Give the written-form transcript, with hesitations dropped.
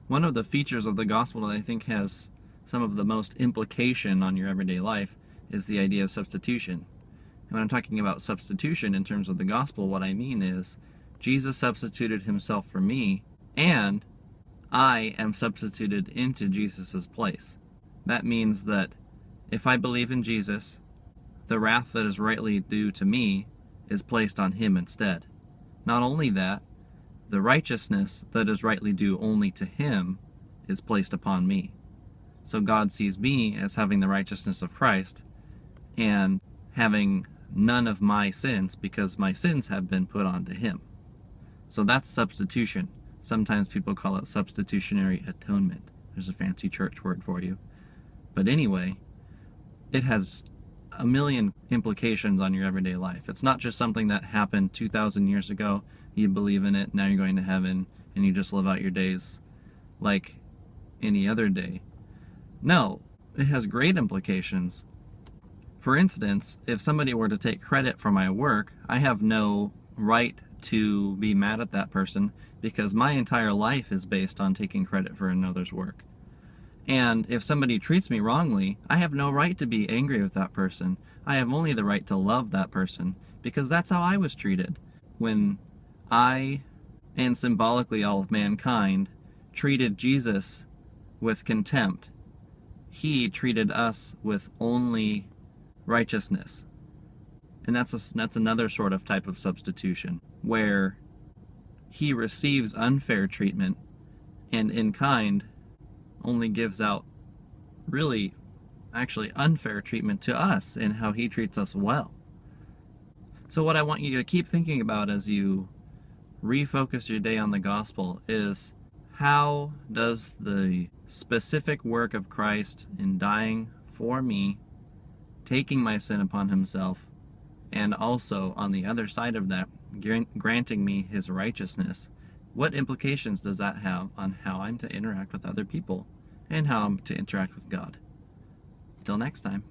One of the features of the gospel that I think has some of the most implication on your everyday life is the idea of substitution. And when I'm talking about substitution in terms of the gospel, what I mean is Jesus substituted himself for me, and I am substituted into Jesus' place. That means that if I believe in Jesus, the wrath that is rightly due to me is placed on him instead. Not only that, the righteousness that is rightly due only to him is placed upon me. So God sees me as having the righteousness of Christ and having none of my sins because my sins have been put onto him. So that's substitution. Sometimes people call it substitutionary atonement. There's a fancy church word for you. But anyway, it has a million implications on your everyday life. It's not just something that happened 2,000 years ago, you believe in it, now you're going to heaven, and you just live out your days like any other day. No, it has great implications. For instance, if somebody were to take credit for my work, I have no right to be mad at that person because my entire life is based on taking credit for another's work. And if somebody treats me wrongly, I have no right to be angry with that person. I have only the right to love that person because that's how I was treated. When I, and symbolically all of mankind, treated Jesus with contempt, he treated us with only righteousness. And that's another sort of type of substitution, where he receives unfair treatment and in kind only gives out really actually unfair treatment to us in how he treats us well. So what I want you to keep thinking about as you refocus your day on the gospel is, how does the specific work of Christ in dying for me, taking my sin upon himself, and also on the other side of that, granting me his righteousness, what implications does that have on how I'm to interact with other people and how I'm to interact with God? Till next time.